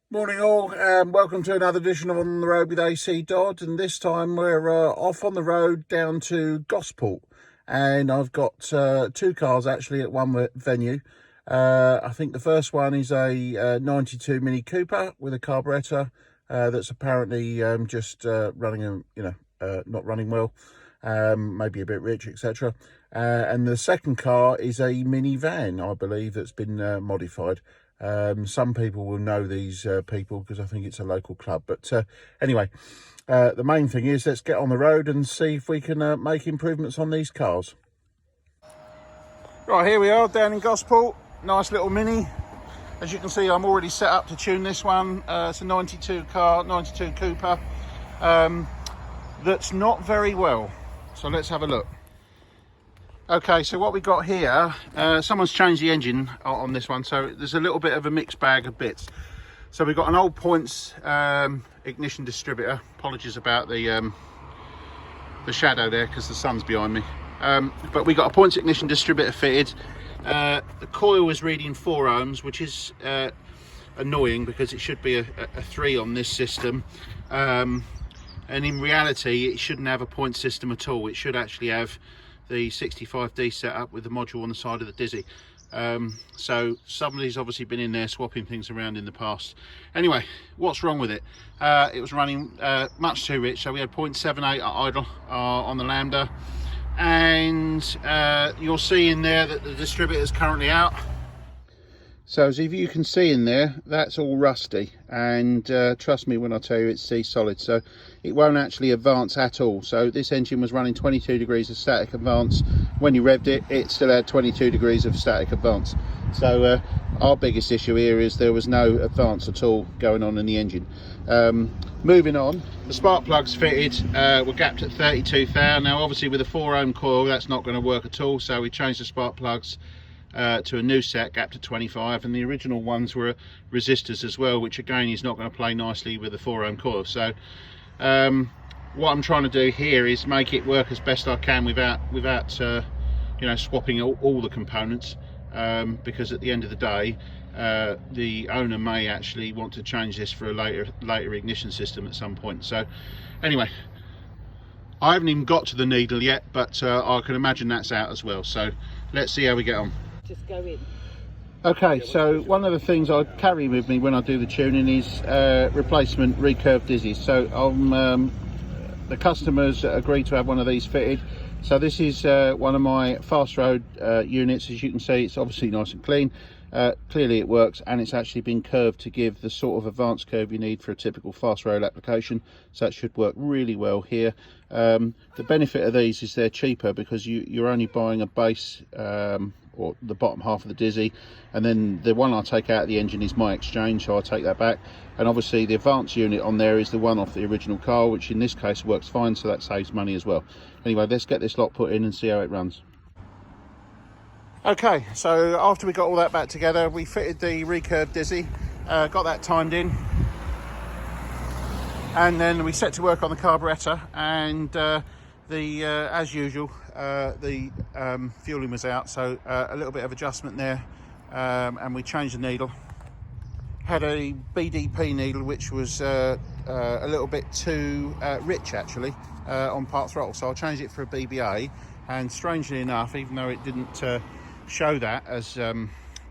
Morning all, welcome to another edition of On the Road with ACDodd, and this time we're off on the road down to Gosport, and I've got two cars actually at one venue. I think the first one is a 92 Mini Cooper with a carburettor that's apparently just running, not running well, maybe a bit rich, etc. And the second car is a minivan, I believe, that's been modified. Some people will know these people because I think it's a local club. But anyway, the main thing is let's get on the road and see if we can make improvements on these cars. Right, here we are down in Gosport. Nice little Mini. As you can see, I'm already set up to tune this one. It's a 92 Cooper. That's not very well. So let's have a look. Okay, so what we got here, someone's changed the engine on this one, so there's a little bit of a mixed bag of bits. So we've got an old points ignition distributor. Apologies about the shadow there because the sun's behind me. But we got a points ignition distributor fitted. The coil is reading 4 ohms, which is annoying because it should be a 3 on this system. And in reality, it shouldn't have a point system at all. It should actually have the 65D set up with the module on the side of the Dizzy. So somebody's obviously been in there swapping things around in the past. Anyway, what's wrong with it? It was running much too rich, so we had 0.78 at idle on the Lambda, and you'll see in there that the distributor is currently out. So as if you can see in there, that's all rusty, and trust me when I tell you it's C-solid, so it won't actually advance at all. So this engine was running 22 degrees of static advance. When you revved it, it still had 22 degrees of static advance. So our biggest issue here is there was no advance at all going on in the engine. Moving on, the spark plugs fitted were gapped at 32 thou. Now obviously with a 4 ohm coil that's not going to work at all, so we changed the spark plugs to a new set gapped to 25, and the original ones were resistors as well, which again is not going to play nicely with the 4 ohm coil. So what I'm trying to do here is make it work as best I can without swapping all the components, because at the end of the day the owner may actually want to change this for a later ignition system at some point. So anyway, I haven't even got to the needle yet, but I can imagine that's out as well. So let's see how we get on. Just go in. Okay, so one of the things I carry with me when I do the tuning is replacement recurve dizzies. So the customers agreed to have one of these fitted. So this is one of my fast road units. As you can see, it's obviously nice and clean. Clearly it works, and it's actually been curved to give the sort of advanced curve you need for a typical fast road application, so it should work really well here. The benefit of these is they're cheaper because you're only buying a base or the bottom half of the Dizzy, and then the one I take out of the engine is my exchange, so I take that back. And obviously the advanced unit on there is the one off the original car, which in this case works fine, so that saves money as well. Anyway, let's get this lot put in and see how it runs. Okay, so after we got all that back together, we fitted the recurve Dizzy, got that timed in, and then we set to work on the carburettor, and as usual, the fueling was out, so a little bit of adjustment there, and we changed the needle. Had a BDP needle which was a little bit too rich actually on part throttle, so I changed it for a BBA, and strangely enough, even though it didn't show that as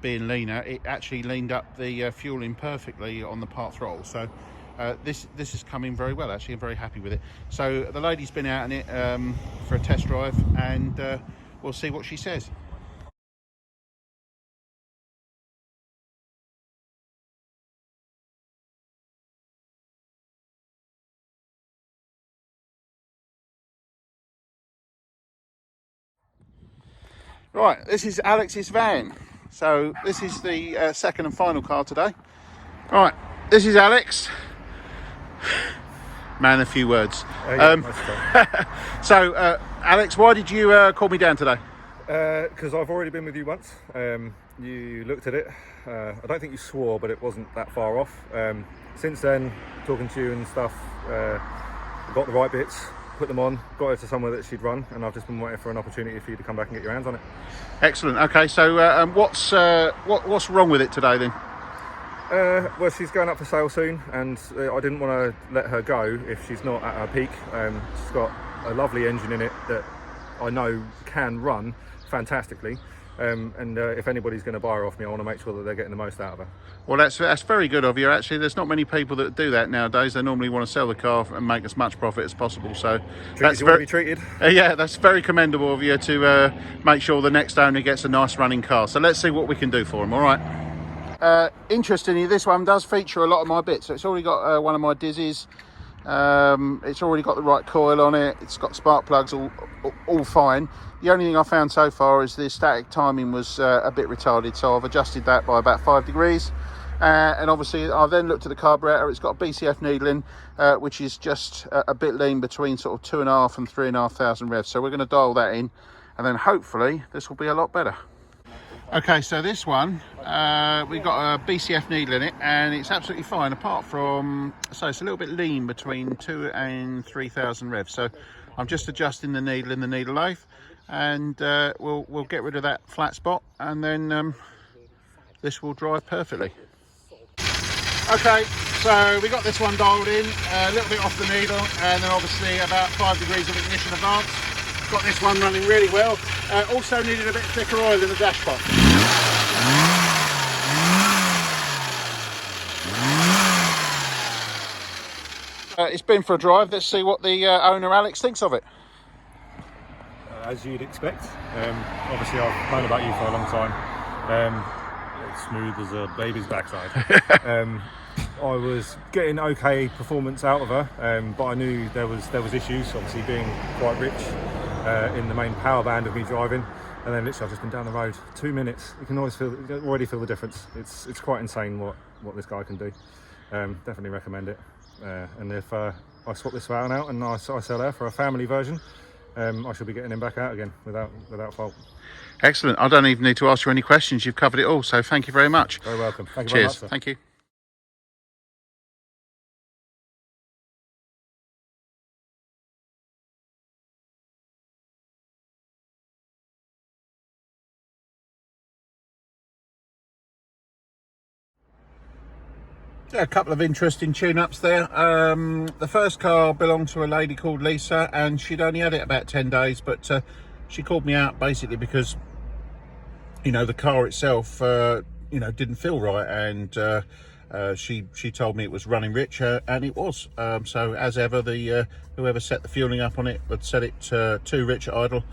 being leaner, it actually leaned up the fueling perfectly on the part throttle. So this is coming very well actually. I'm very happy with it. So the lady's been out in it for a test drive, and we'll see what she says. Right, this is Alex's van. So this is the second and final car today. Right, this is Alex. Man, a few words. So, Alex, why did you call me down today? Because I've already been with you once. You looked at it. I don't think you swore, but it wasn't that far off. Since then, talking to you and stuff, got the right bits, put them on, got her to somewhere that she'd run, and I've just been waiting for an opportunity for you to come back and get your hands on it. Excellent. Okay, so what's wrong with it today then? Well, she's going up for sale soon, and I didn't want to let her go if she's not at her peak. She's got a lovely engine in it that I know can run fantastically. And if anybody's going to buy her off me, I want to make sure that they're getting the most out of her. Well, that's very good of you. Actually, there's not many people that do that nowadays. They normally want to sell the car and make as much profit as possible. So That's very be treated. Yeah, that's very commendable of you to make sure the next owner gets a nice running car. So let's see what we can do for him. All right. Interestingly, this one does feature a lot of my bits. So it's already got one of my Dizzies. It's already got the right coil on it. It's got spark plugs, all fine. The only thing I found so far is the static timing was a bit retarded, so I've adjusted that by about 5 degrees. And obviously I've then looked at the carburetor. It's got a BCF needle in, which is just a bit lean between sort of 2.5 and 3,500 revs. So we're going to dial that in, and then hopefully this will be a lot better. Okay, so this one, we've got a BCF needle in it, and it's absolutely fine, apart from, so it's a little bit lean between 2 and 3,000 revs. So I'm just adjusting the needle in the needle lathe, and we'll get rid of that flat spot, and then this will drive perfectly. Okay, so we got this one dialed in, a little bit off the needle, and then obviously about 5 degrees of ignition advance. Got this one running really well. Also needed a bit thicker oil in the dashpot. It's been for a drive. Let's see what the owner Alex thinks of it. As you'd expect. Obviously I've known about you for a long time. It's smooth as a baby's backside. I was getting okay performance out of her, but I knew there was issues, obviously being quite rich in the main power band of me driving, and then literally I've just been down the road 2 minutes. You can already feel the difference. It's quite insane what this guy can do. Definitely recommend it. And if I swap this one out and I sell her for a family version, I shall be getting him back out again without fault. Excellent. I don't even need to ask you any questions. You've covered it all, so thank you very much. Very welcome. Thank you Cheers. very much, sir. Thank you. A couple of interesting tune-ups there. The first car belonged to a lady called Lisa, and she'd only had it about 10 days, but she called me out basically because, you know, the car itself, you know, didn't feel right, and she told me it was running rich, and it was. So as ever, the whoever set the fueling up on it would set it too rich at idle,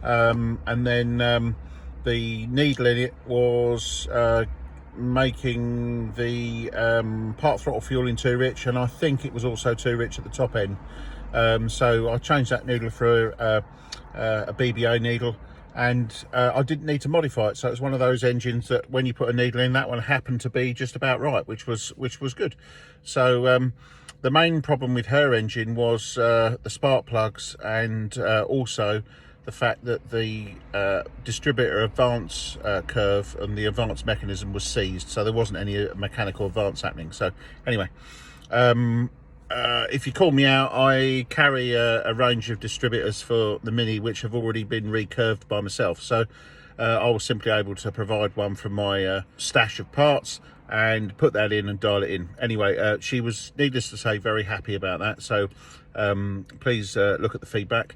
and then the needle in it was making the part throttle fueling too rich, and I think it was also too rich at the top end. So I changed that needle for a BBA needle, and I didn't need to modify it. So it's one of those engines that when you put a needle in, that one happened to be just about right, which was good. So the main problem with her engine was the spark plugs, and also the fact that the distributor advance curve and the advance mechanism was seized, so there wasn't any mechanical advance happening. So anyway, if you call me out, I carry a range of distributors for the Mini which have already been recurved by myself, so I was simply able to provide one from my stash of parts and put that in and dial it in. Anyway, she was, needless to say, very happy about that. So please look at the feedback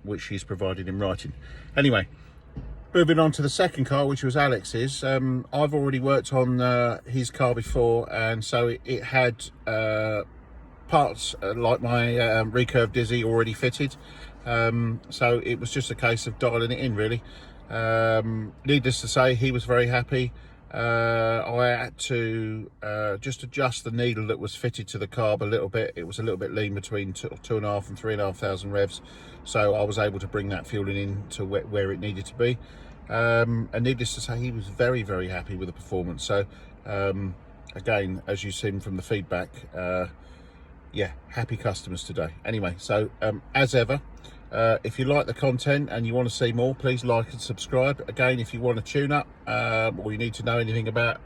which she's provided in writing. Anyway, moving on to the second car, which was Alex's. I've already worked on his car before, and so it had parts like my recurve Dizzy already fitted, so it was just a case of dialing it in, really. Needless to say, he was very happy. I had to just adjust the needle that was fitted to the carb a little bit. It was a little bit lean between 2.5 and 3,500 revs, so I was able to bring that fueling in to where it needed to be. And needless to say, he was very, very happy with the performance. So again, as you've seen from the feedback, yeah, happy customers today. Anyway, so as ever, if you like the content and you want to see more, please like and subscribe. Again, if you want a tune-up or you need to know anything about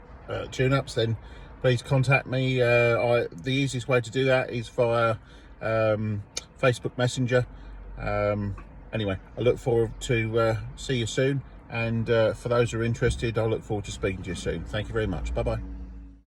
tune-ups, then please contact me. The easiest way to do that is via Facebook Messenger. Anyway, I look forward to see you soon, and for those who are interested, I look forward to speaking to you soon. Thank you very much. Bye-bye.